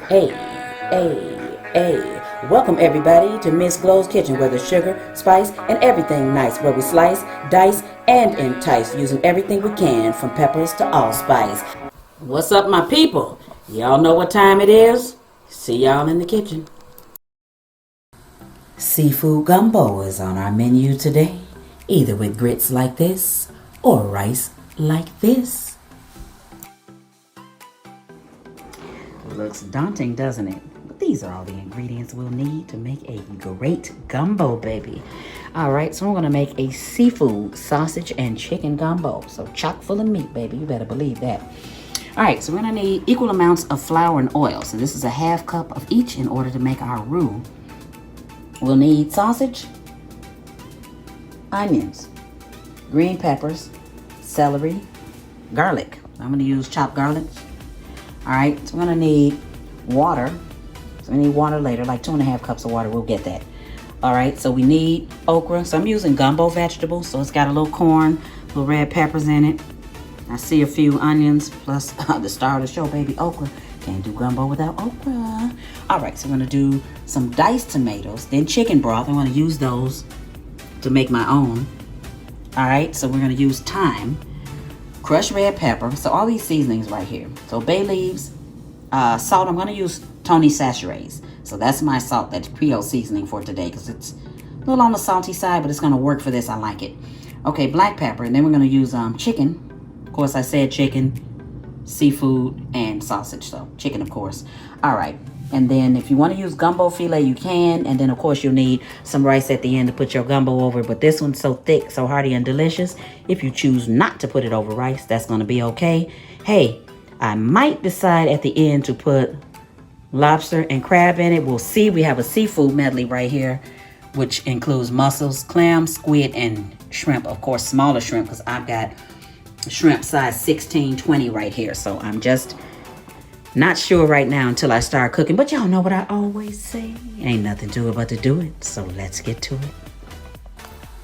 Hey, hey. Welcome everybody to Miss Glow's Kitchen, where there's sugar, spice, and everything nice, where we slice, dice, and entice, using everything we can, from peppers to allspice. What's up, my people? Y'all know what time it is? See y'all in the kitchen. Seafood gumbo is on our menu today, either with grits like this or rice like this. Looks daunting, doesn't it? But these are all the ingredients we'll need to make a great gumbo, baby. All right, so we're gonna make a seafood sausage and chicken gumbo. So chock full of meat, baby. You better believe that. All right, so we're gonna need equal amounts of flour and oil. So this is a half cup of each in order to make our roux. We'll need sausage, onions, green peppers, celery, garlic. I'm gonna use chopped garlic. All right, so we're gonna need water. So we need water later, like 2.5 cups of water, we'll get that. All right, so we need okra. So I'm using gumbo vegetables, so it's got a little corn, little red peppers in it. I see a few onions, plus the star of the show, baby, okra. Can't do gumbo without okra. All right, so I'm gonna do some diced tomatoes, then chicken broth. I'm gonna use those to make my own. All right, so we're gonna use thyme, crushed red pepper. So all these seasonings right here. So bay leaves, salt. I'm going to use Tony Sachets. So that's my salt, that's Creole seasoning for today, because it's a little on the salty side, but it's going to work for this. I like it. Okay, black pepper. And then we're going to use chicken. Of course, I said chicken, seafood, and sausage. So chicken, of course. All right. And then if you want to use gumbo filet, you can. And then, of course, you'll need some rice at the end to put your gumbo over. But this one's so thick, so hearty and delicious. If you choose not to put it over rice, that's going to be okay. Hey, I might decide at the end to put lobster and crab in it. We'll see. We have a seafood medley right here, which includes mussels, clams, squid, and shrimp. Of course, smaller shrimp, because I've got shrimp size 16-20 right here. So I'm just not sure right now until I start cooking, but y'all know what I always say. Ain't nothing to it but to do it, so let's get to it.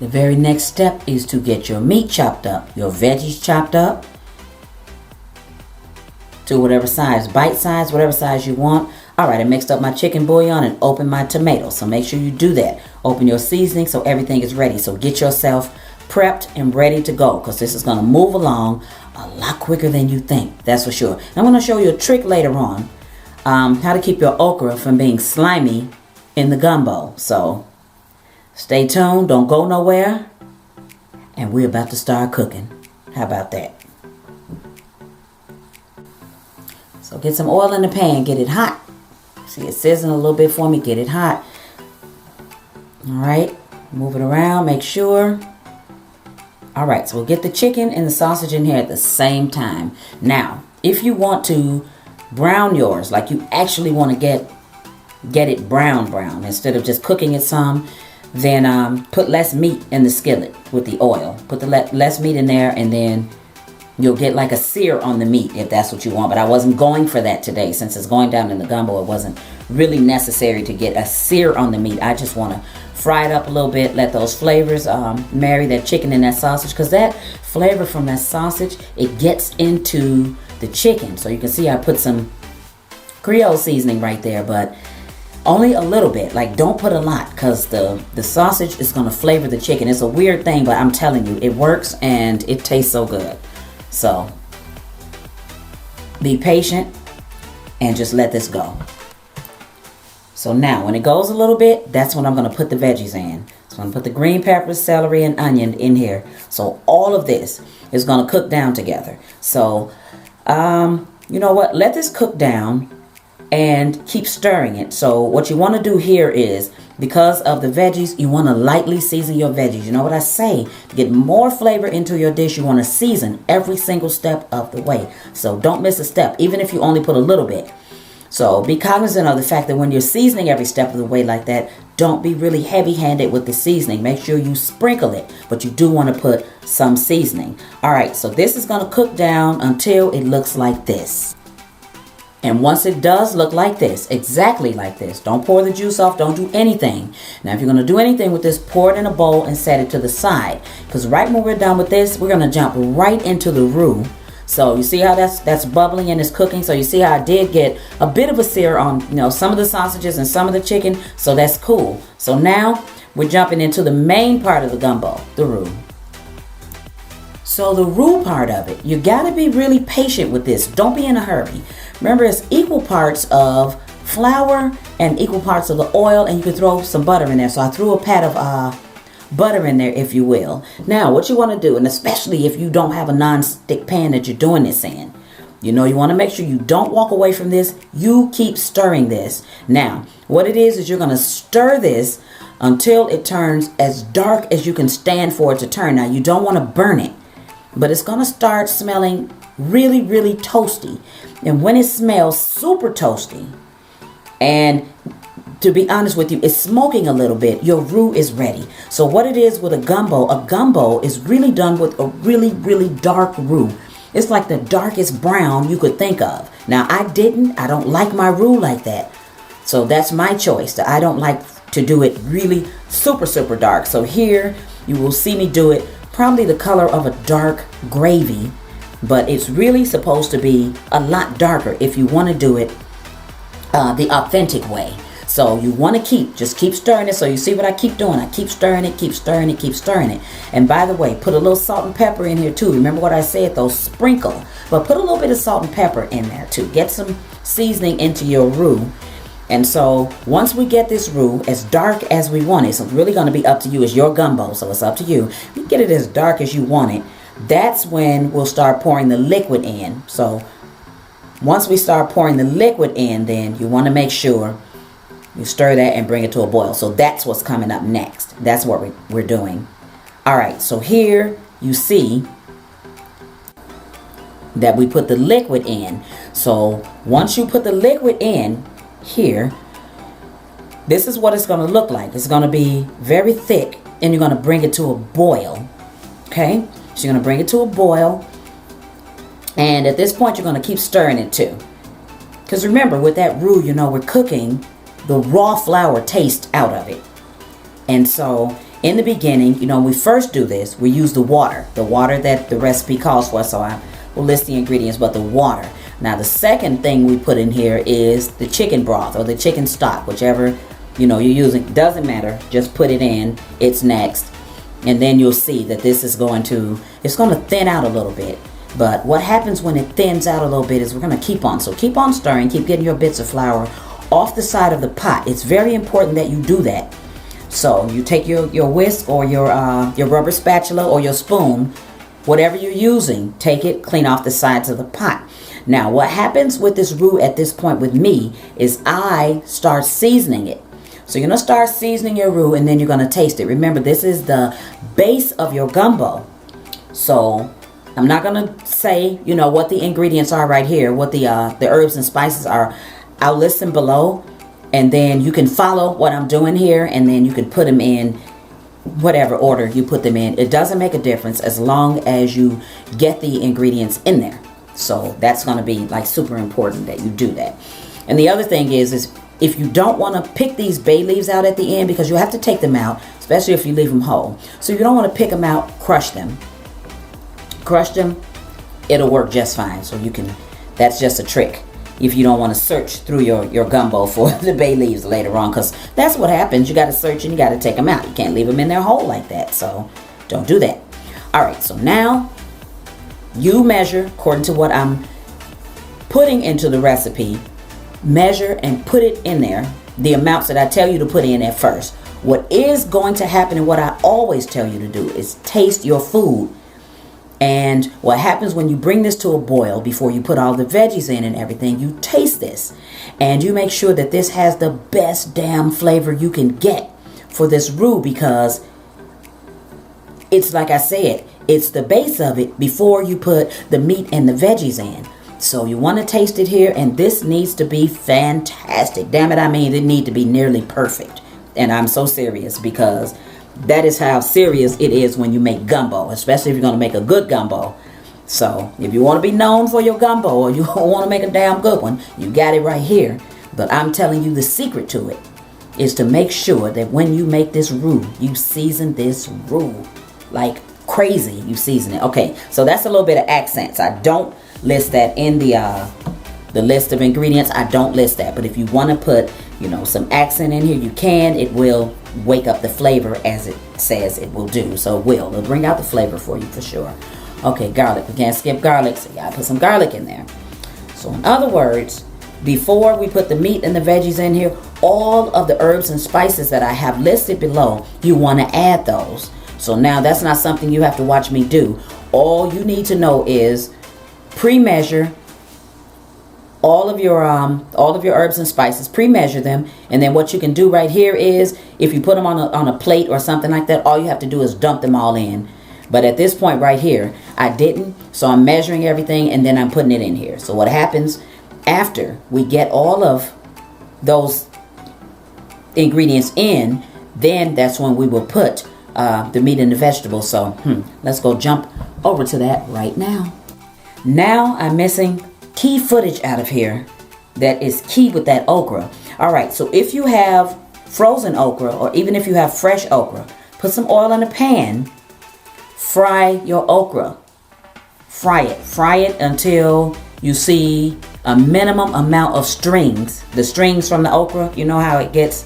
The very next step is to get your meat chopped up, your veggies chopped up to whatever size, bite size, whatever size you want. All right, I mixed up my chicken bouillon and opened my tomatoes, so make sure you do that. Open your seasoning so everything is ready. So get yourself prepped and ready to go, because this is going to move along a lot quicker than you think, that's for sure. I'm going to show you a trick later on, how to keep your okra from being slimy in the gumbo. So stay tuned, don't go nowhere, and we're about to start cooking. How about that? So get some oil in the pan, get it hot. See it sizzling a little bit for me, get it hot. All right, move it around, make sure. All right, so we'll get the chicken and the sausage in here at the same time. Now, if you want to brown yours, like you actually want to get it brown, instead of just cooking it some, then put less meat in the skillet with the oil. Put the less meat in there, and then you'll get like a sear on the meat if that's what you want. But I wasn't going for that today. Since it's going down in the gumbo, it wasn't really necessary to get a sear on the meat. I just want to fry it up a little bit, let those flavors marry that chicken and that sausage, because that flavor from that sausage, it gets into the chicken. So you can see I put some Creole seasoning right there, but only a little bit. Like, don't put a lot, because the sausage is going to flavor the chicken. It's a weird thing, but I'm telling you, it works and it tastes so good. So be patient and just let this go. So now when it goes a little bit, that's when I'm going to put the veggies in. So I'm going to put the green peppers, celery, and onion in here. So all of this is going to cook down together. So you know what? Let this cook down and keep stirring it. So what you want to do here is, because of the veggies, you want to lightly season your veggies. You know what I say? To get more flavor into your dish, you want to season every single step of the way. So don't miss a step, even if you only put a little bit. So be cognizant of the fact that when you're seasoning every step of the way like that, don't be really heavy-handed with the seasoning. Make sure you sprinkle it, but you do want to put some seasoning. All right, so this is going to cook down until it looks like this. And once it does look like this, exactly like this, don't pour the juice off, don't do anything. Now, if you're going to do anything with this, pour it in a bowl and set it to the side. Because right when we're done with this, we're going to jump right into the roux. So you see how that's bubbling and it's cooking. So you see how I did get a bit of a sear on, you know, some of the sausages and some of the chicken. So that's cool. So now we're jumping into the main part of the gumbo, the roux. So the roux part of it, you got to be really patient with this. Don't be in a hurry. Remember, it's equal parts of flour and equal parts of the oil, and you can throw some butter in there. So I threw a pat of butter in there, if you will. Now, what you want to do, and especially if you don't have a non-stick pan that you're doing this in, you know, you want to make sure you don't walk away from this. You keep stirring this. Now, what it is you're going to stir this until it turns as dark as you can stand for it to turn. Now, you don't want to burn it, but it's going to start smelling really, really toasty. And when it smells super toasty, and to be honest with you, it's smoking a little bit, your roux is ready. So what it is with a gumbo is really done with a really, really dark roux. It's like the darkest brown you could think of. Now, I don't like my roux like that. So that's my choice. I don't like to do it really super, super dark. So here you will see me do it probably the color of a dark gravy, but it's really supposed to be a lot darker if you want to do it the authentic way. So you want to just keep stirring it. So you see what I keep doing? I keep stirring it, keep stirring it, keep stirring it. And by the way, put a little salt and pepper in here too. Remember what I said, though, sprinkle. But put a little bit of salt and pepper in there too. Get some seasoning into your roux. And so once we get this roux as dark as we want it, so it's really going to be up to you. It's your gumbo, so it's up to you. You get it as dark as you want it. That's when we'll start pouring the liquid in. So once we start pouring the liquid in, then you want to make sure you stir that and bring it to a boil. So that's what's coming up next. That's what we're doing. All right, so here you see that we put the liquid in. So once you put the liquid in here, this is what it's going to look like. It's going to be very thick, and you're going to bring it to a boil. Okay, so you're going to bring it to a boil, and at this point you're going to keep stirring it too, because remember, with that roux, you know, we're cooking the raw flour taste out of it. And so in the beginning, you know, when we first do this, we use the water that the recipe calls for. So I will list the ingredients, but the water. Now the second thing we put in here is the chicken broth or the chicken stock, whichever, you know, you're using. Doesn't matter, just put it in. It's next. And then you'll see that this is it's going to thin out a little bit. But what happens when it thins out a little bit is we're going to keep on stirring, keep getting your bits of flour off the side of the pot. It's very important that you do that. So you take your whisk or your rubber spatula or your spoon, whatever you're using, take it, clean off the sides of the pot. Now what happens with this roux at this point with me is I start seasoning it. So you're going to start seasoning your roux, and then you're going to taste it. Remember, this is the base of your gumbo. So I'm not going to say, you know, what the ingredients are right here, what the herbs and spices are. I'll list them below, and then you can follow what I'm doing here, and then you can put them in whatever order you put them in. It doesn't make a difference as long as you get the ingredients in there. So that's going to be like super important that you do that. And the other thing is if you don't want to pick these bay leaves out at the end, because you have to take them out, especially if you leave them whole. So if you don't want to pick them out, crush them. Crush them, it'll work just fine. So you can, that's just a trick. If you don't want to search through your gumbo for the bay leaves later on, because that's what happens. You got to search and you got to take them out. You can't leave them in there whole like that. So don't do that. All right, so now you measure according to what I'm putting into the recipe. Measure and put it in there, the amounts that I tell you to put in at first. What is going to happen, and what I always tell you to do, is taste your food. And what happens when you bring this to a boil, before you put all the veggies in and everything, you taste this. And you make sure that this has the best damn flavor you can get for this roux, because it's like I said, it's the base of it before you put the meat and the veggies in. So you want to taste it here, and this needs to be fantastic. Damn it, I mean, it needs to be nearly perfect. And I'm so serious, because that is how serious it is when you make gumbo, especially if you're going to make a good gumbo. So if you want to be known for your gumbo, or you want to make a damn good one, you got it right here. But I'm telling you, the secret to it is to make sure that when you make this roux, you season this roux like crazy you season it. Okay, so that's a little bit of accents. I don't list that in the list of ingredients. I don't list that, but if you want to put, you know, some accent in here, you can. It will wake up the flavor as it says it will do. So it'll bring out the flavor for you for sure. Okay, garlic. We can't skip garlic, so you gotta put some garlic in there. So in other words, before we put the meat and the veggies in here, all of the herbs and spices that I have listed below, you want to add those. So now that's not something you have to watch me do. All you need to know is pre-measure all of your herbs and spices, pre-measure them, and then what you can do right here is, if you put them on a plate or something like that, all you have to do is dump them all in. But at this point right here, I didn't, so I'm measuring everything and then I'm putting it in here. So what happens after we get all of those ingredients in, then that's when we will put the meat and the vegetables. So let's go jump over to that right now. Now I'm missing key footage out of here that is key with that okra. All right, so if you have frozen okra, or even if you have fresh okra, put some oil in a pan. Fry your okra. Fry it until you see a minimum amount of strings. The strings from the okra, you know how it gets.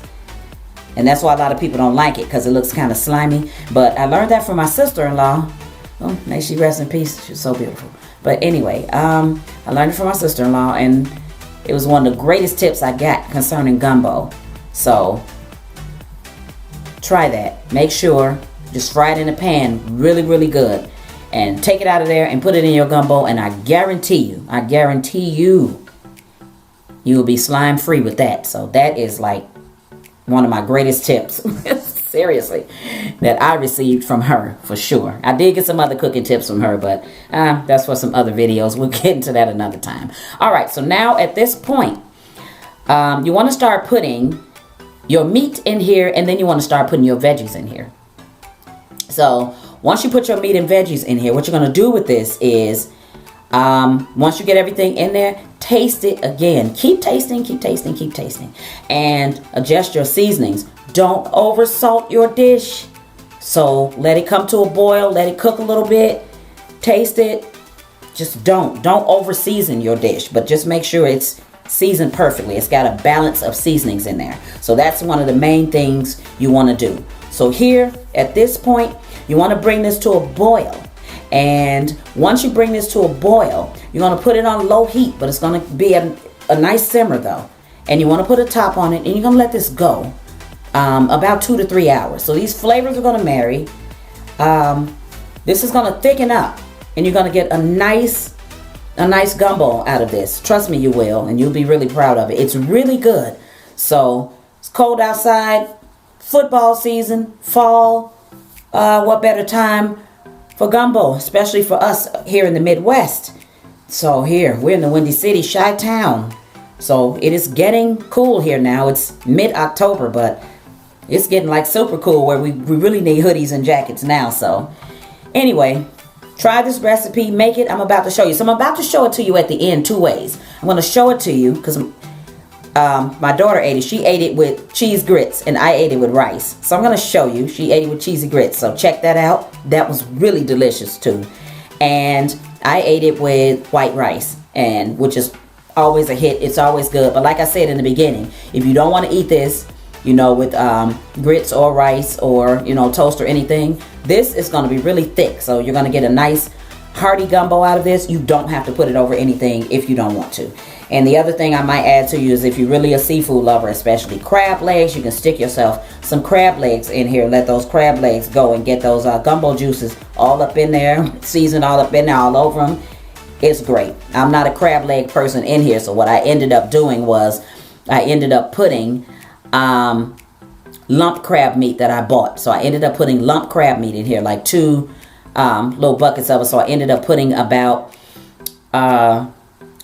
And that's why a lot of people don't like it, because it looks kind of slimy. But I learned that from my sister-in-law. Oh, may she rest in peace. She's so beautiful. But anyway, I learned it from my sister-in-law, and it was one of the greatest tips I got concerning gumbo. So try that. Make sure, just fry it in a pan really, really good. And take it out of there and put it in your gumbo, and I guarantee you, you will be slime free with that. So that is like one of my greatest tips, seriously, that I received from her for sure. I did get some other cooking tips from her, but that's for some other videos. We'll get into that another time. All right, so now at this point, you want to start putting your meat in here, and then you want to start putting your veggies in here. So once you put your meat and veggies in here, what you're going to do with this is, once you get everything in there, taste it again. Keep tasting, and adjust your seasonings. Don't over salt your dish. So let it come to a boil, let it cook a little bit, taste it. Just don't over season your dish, but just make sure it's seasoned perfectly. It's got a balance of seasonings in there. So that's one of the main things you want to do. So here at this point, you want to bring this to a boil. And once you bring this to a boil, you're going to put it on low heat, but it's going to be a nice simmer though. And you want to put a top on it, and you're going to let this go about 2 to 3 hours. So these flavors are going to marry. This is going to thicken up, and you're going to get a nice gumbo out of this. Trust me, you will, and you'll be really proud of it. It's really good. So it's cold outside, football season, fall. What better time for gumbo, especially for us here in the Midwest. So here, we're in the Windy City, Chi-Town. So it is getting cool here now. It's mid-October, but it's getting like super cool where we really need hoodies and jackets now. So anyway, try this recipe, make it. I'm about to show you. So I'm about to show it to you at the end 2 ways. I'm going to show it to you because my daughter ate it. She ate it with cheese grits, and I ate it with rice. So I'm going to show you. She ate it with cheesy grits. So check that out. That was really delicious too. And I ate it with white rice, and which is always a hit. It's always good. But like I said in the beginning, if you don't want to eat this, you know, with grits or rice or, you know, toast or anything, this is going to be really thick. So you're going to get a nice hearty gumbo out of this. You don't have to put it over anything if you don't want to. And the other thing I might add to you is, if you're really a seafood lover, especially crab legs, you can stick yourself some crab legs in here. Let those crab legs go and get those gumbo juices all up in there, seasoned all up in there, all over them. It's great. I'm not a crab leg person in here, so what I ended up doing was I ended up putting lump crab meat that I bought. So I ended up putting lump crab meat in here, like 2 little buckets of it. So I ended up putting about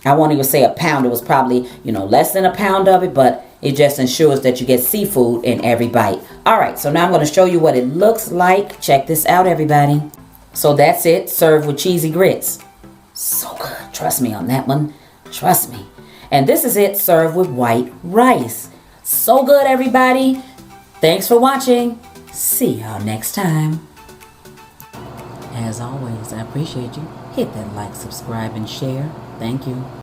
I won't even say a pound. It was probably, you know, less than a pound of it, but it just ensures that you get seafood in every bite. All right, so now I'm going to show you what it looks like. Check this out, everybody. So that's it, served with cheesy grits. So good. Trust me on that one. Trust me. And this is it, served with white rice. So good, everybody. Thanks for watching. See y'all next time. as always, I appreciate you. Hit that like, subscribe, and share. Thank you.